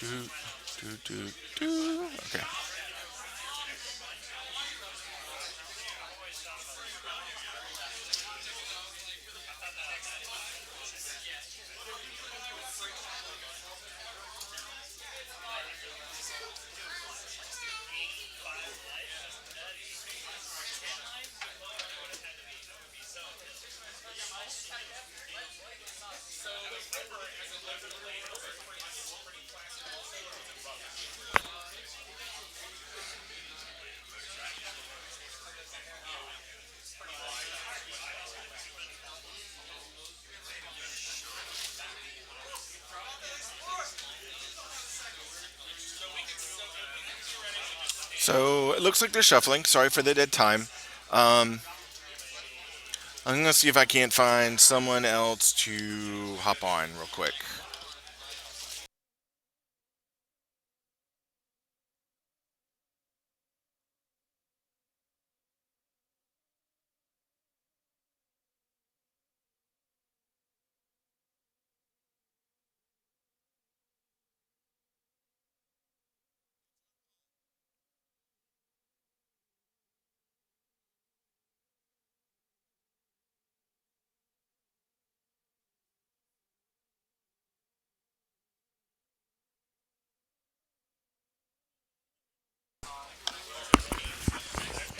Do, do. Okay. So it looks like they're shuffling. Sorry for the dead time. Um, I'm gonna see if I can't find someone else to hop on real quick.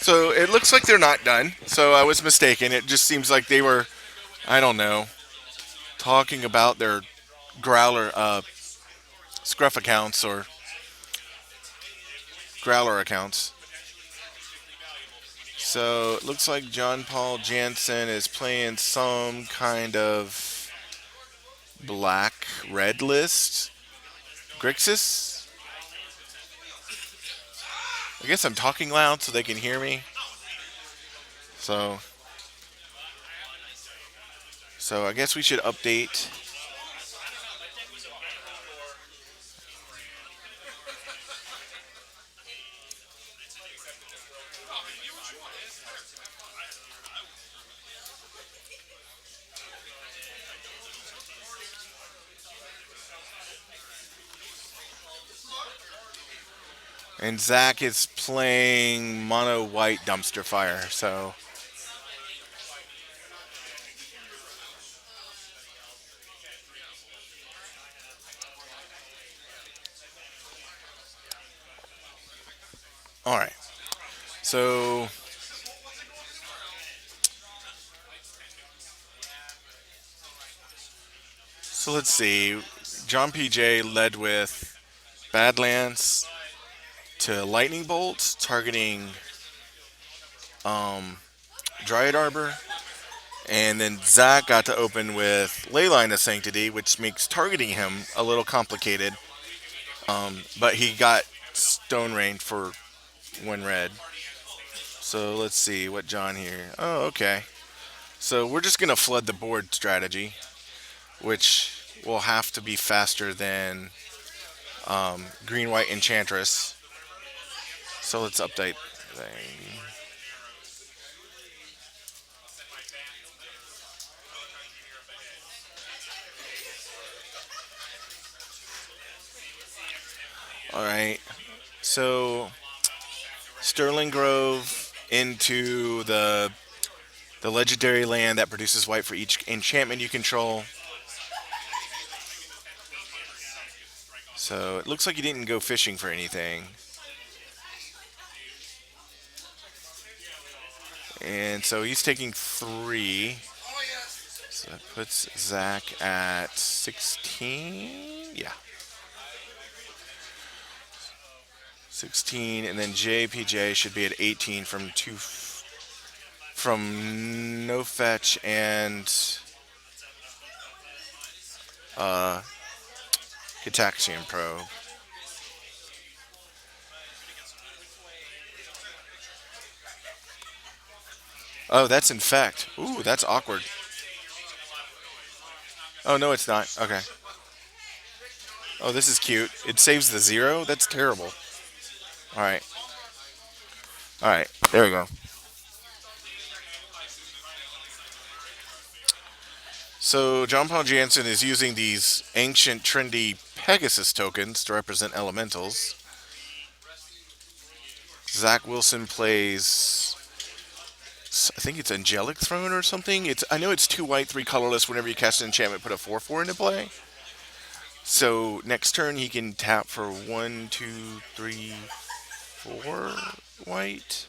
So it looks like they're not done. So I was mistaken. It just seems like they were, I don't know, talking about their growler, scruff accounts or growler accounts. So it looks like John Paul Jansen is playing some kind of black red list. Grixis? I guess I'm talking loud so they can hear me. So so I guess we should update. And Zach is playing mono white dumpster fire. So all right. So so let's see. John PJ led with Badlands to Lightning Bolts, targeting um, Dryad Arbor. And then Zach got to open with Leyline of Sanctity, which makes targeting him a little complicated. But he got Stone Rain for one red. So let's see what John here. Oh, okay. So we're just gonna flood the board strategy, which will have to be faster than Green White Enchantress. So let's update thing. All right. So Sterling Grove into the legendary land that produces white for each enchantment you control. So it looks like he didn't go fishing for anything. And so he's taking three. So that puts Zach at 16. Yeah. 16. And then JPJ should be at 18 from from no fetch and uh, Gitaxian Probe. Oh, that's infect. Ooh, that's awkward. Oh no, it's not. Okay. Oh, this is cute. It saves the zero. That's terrible. All right. All right. There we go. So John Paul Jansen is using these ancient trendy Pegasus tokens to represent elementals. Zach Wilson plays, I think it's Angelic Throne or something. I know it's 2 white, 3 colorless. Whenever you cast an enchantment, put a 4/4 into play. So next turn he can tap for 1, 2, 3, 4 white.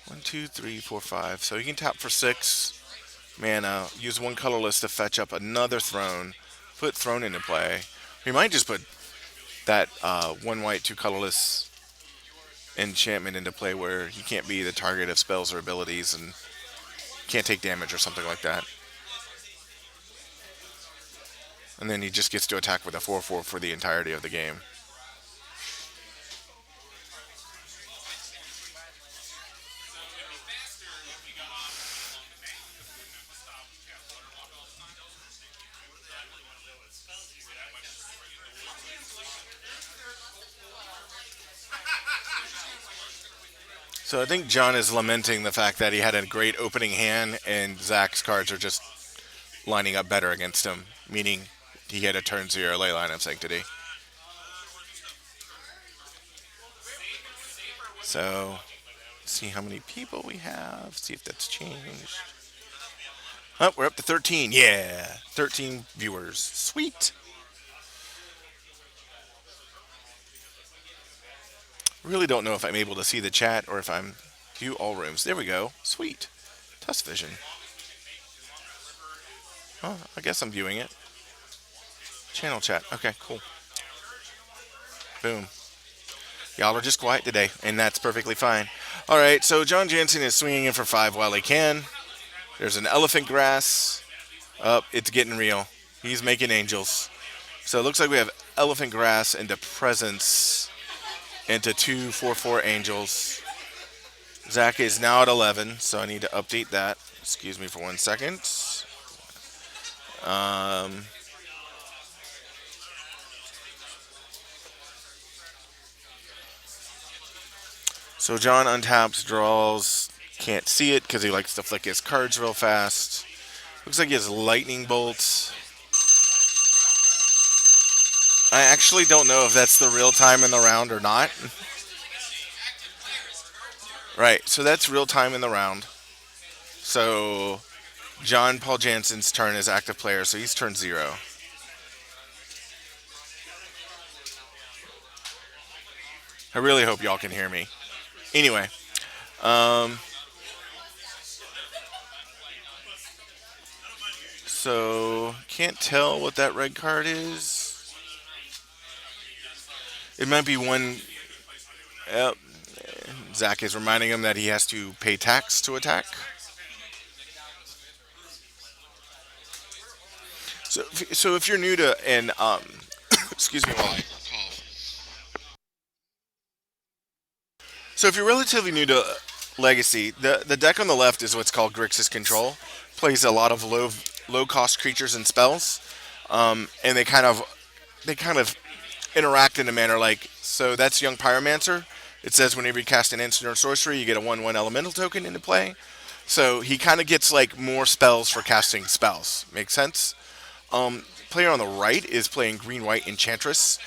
1, 2, 3, 4, 5. So he can tap for 6 mana. Use 1 colorless to fetch up another Throne. Put Throne into play. He might just put that 1 white, 2 colorless enchantment into play where he can't be the target of spells or abilities and can't take damage or something like that. And then he just gets to attack with a 4/4 for the entirety of the game. So I think John is lamenting the fact that he had a great opening hand and Zach's cards are just lining up better against him, meaning he had a turn 0 Leyline of Sanctity. So, see how many people we have, see if that's changed. Oh, we're up to 13. Yeah, 13 viewers. Sweet. Really don't know if I'm able to see the chat or if I'm view all rooms. There we go. Sweet. Tusk Vision. Oh, I guess I'm viewing it. Channel chat. Okay, cool. Boom. Y'all are just quiet today, and that's perfectly fine. All right, so John Jansen is swinging in for 5 while he can. There's an Elephant Grass. Up, it's getting real. He's making angels. So it looks like we have Elephant Grass into Presence into 2 4/4 angels. Zach is now at 11, so I need to update that. Excuse me for 1 second. Um, so John untaps, draws, can't see it because he likes to flick his cards real fast. Looks like he has Lightning Bolts. I actually don't know if that's the real time in the round or not. Right, so that's real time in the round. So John Paul Jansen's turn is active player, so he's turn 0. I really hope y'all can hear me. Anyway, so can't tell what that red card is. It might be one. Yep. Zach is reminding him that he has to pay tax to attack. So if you're new to and excuse me while I cough. So if you're relatively new to Legacy, the deck on the left is what's called Grixis Control. Plays a lot of low cost creatures and spells, and they kind of interact in a manner like so. That's Young Pyromancer. It says whenever you cast an instant or sorcery, you get a 1/1 elemental token into play. So he kind of gets like more spells for casting spells. Makes sense. Player on the right is playing green white Enchantress,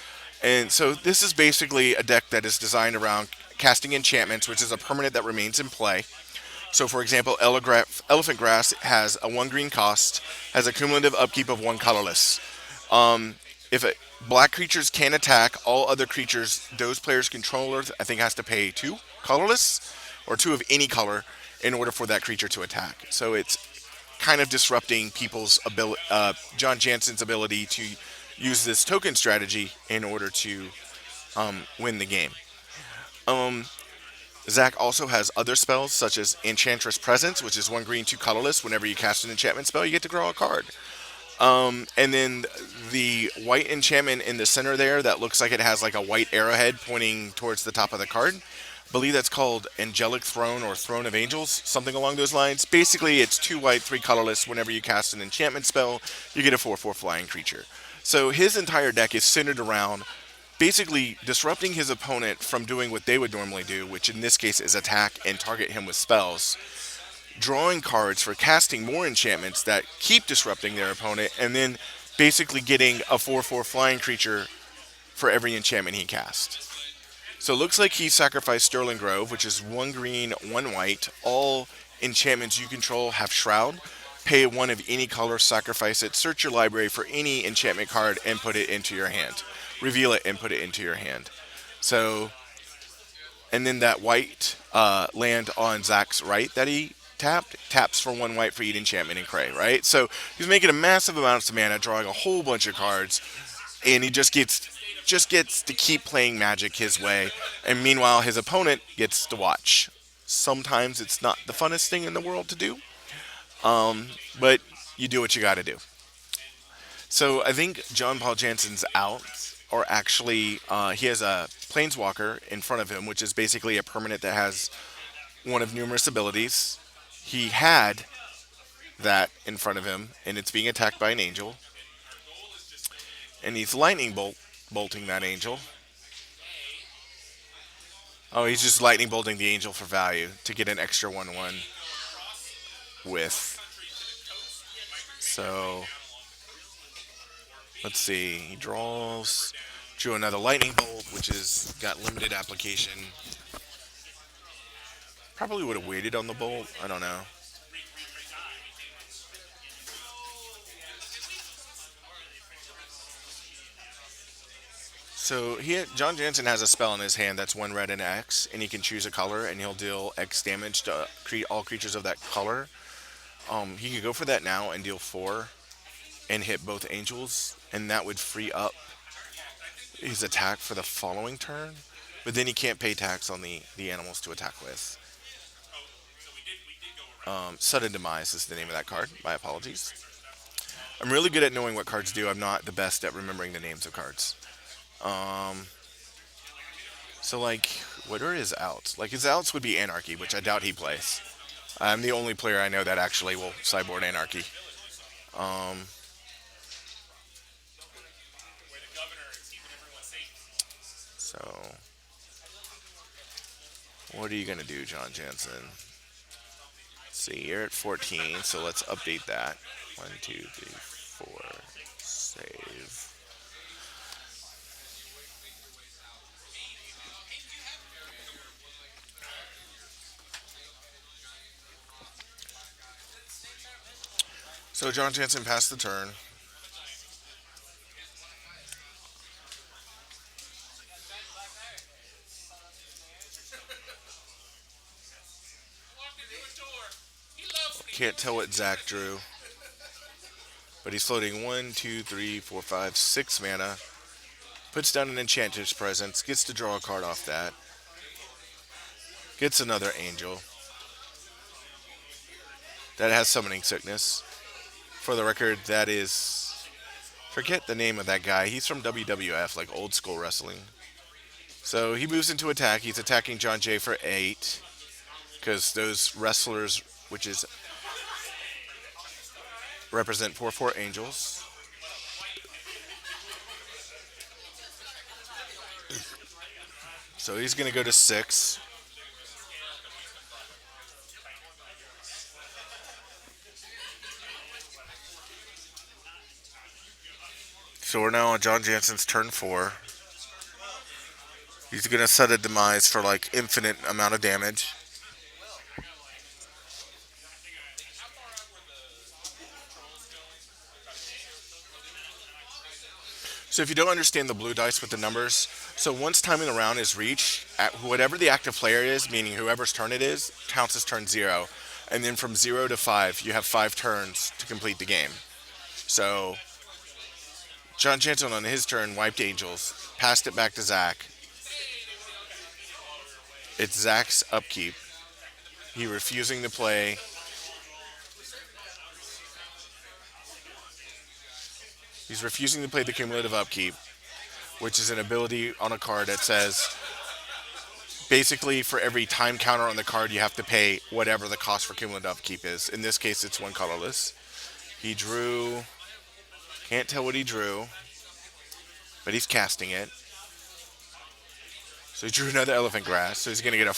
and so this is basically a deck that is designed around casting enchantments, which is a permanent that remains in play. So, for example, Elephant Grass has a 1 green cost, has a cumulative upkeep of 1 colorless. If black creatures can attack, all other creatures, those players' controllers, I think, has to pay 2 colorless or 2 of any color in order for that creature to attack. So it's kind of disrupting people's ability, John Jansen's ability to use this token strategy in order to win the game. Zach also has other spells such as Enchantress Presence, which is 1 green, 2 colorless. Whenever you cast an enchantment spell, you get to draw a card. And then the white enchantment in the center there that looks like it has like a white arrowhead pointing towards the top of the card. I believe that's called Angelic Throne or Throne of Angels, something along those lines. Basically, it's 2 white, 3 colorless. Whenever you cast an enchantment spell, you get a 4/4 flying creature. So his entire deck is centered around basically disrupting his opponent from doing what they would normally do, which in this case is attack and target him with spells, drawing cards for casting more enchantments that keep disrupting their opponent, and then basically getting a 4/4 flying creature for every enchantment he casts. So it looks like he sacrificed Sterling Grove, which is 1 green, 1 white. All enchantments you control have Shroud. Pay one of any color, sacrifice it, search your library for any enchantment card, and put it into your hand. Reveal it and put it into your hand. So, and then that white land on Zach's right that he taps for 1 white for each enchantment in Cray, right? So he's making a massive amount of mana, drawing a whole bunch of cards, and he just gets to keep playing Magic his way. And meanwhile, his opponent gets to watch. Sometimes it's not the funnest thing in the world to do, but you do what you got to do. So I think John Paul Jansen's out, or actually, he has a Planeswalker in front of him, which is basically a permanent that has one of numerous abilities. He had that in front of him, and it's being attacked by an angel, and he's bolting that angel. Oh, he's just lightning bolting the angel for value to get an extra 1/1 with. So let's see. He drew another lightning bolt, which has got limited application. Probably would have waited on the bolt. I don't know. So John Jansen has a spell in his hand that's 1 red and X, and he can choose a color, and he'll deal X damage to all creatures of that color. He could go for that now and deal 4, and hit both angels, and that would free up his attack for the following turn. But then he can't pay tax on the animals to attack with. Sudden Demise is the name of that card. My apologies. I'm really good at knowing what cards do. I'm not the best at remembering the names of cards. So like, what are his outs? Like his outs would be Anarchy, which I doubt he plays. I'm the only player I know that actually will sideboard Anarchy. Um, so what are you gonna do, John Jansen? See, you're at 14, so let's update that. 1, 2, 3, 4. Save. So John Jansen passed the turn. Can't tell what Zach drew, but he's floating 1, 2, 3, 4, 5, 6 mana. Puts down an Enchantress Presence, gets to draw a card off that. Gets another Angel. That has Summoning Sickness. For the record, that is. Forget the name of that guy. He's from WWF, like old school wrestling. So he moves into attack. He's attacking John Jay for 8. Because those wrestlers, which is represent 4/4 angels. So he's going to go to 6. So we're now on John Jansen's turn 4. He's going to set a demise for like infinite amount of damage. So if you don't understand the blue dice with the numbers, so once time in the round is reached, at whatever the active player is, meaning whoever's turn it is, counts as turn 0. And then from 0 to 5, you have 5 turns to complete the game. So John Jansen on his turn wiped Angels, passed it back to Zach. It's Zach's upkeep. He refusing to play. He's refusing to play the cumulative upkeep, which is an ability on a card that says basically for every time counter on the card you have to pay whatever the cost for cumulative upkeep is. In this case, it's 1 colorless. He drew. Can't tell what he drew, but he's casting it. So he drew another Elephant Grass. So he's going to get a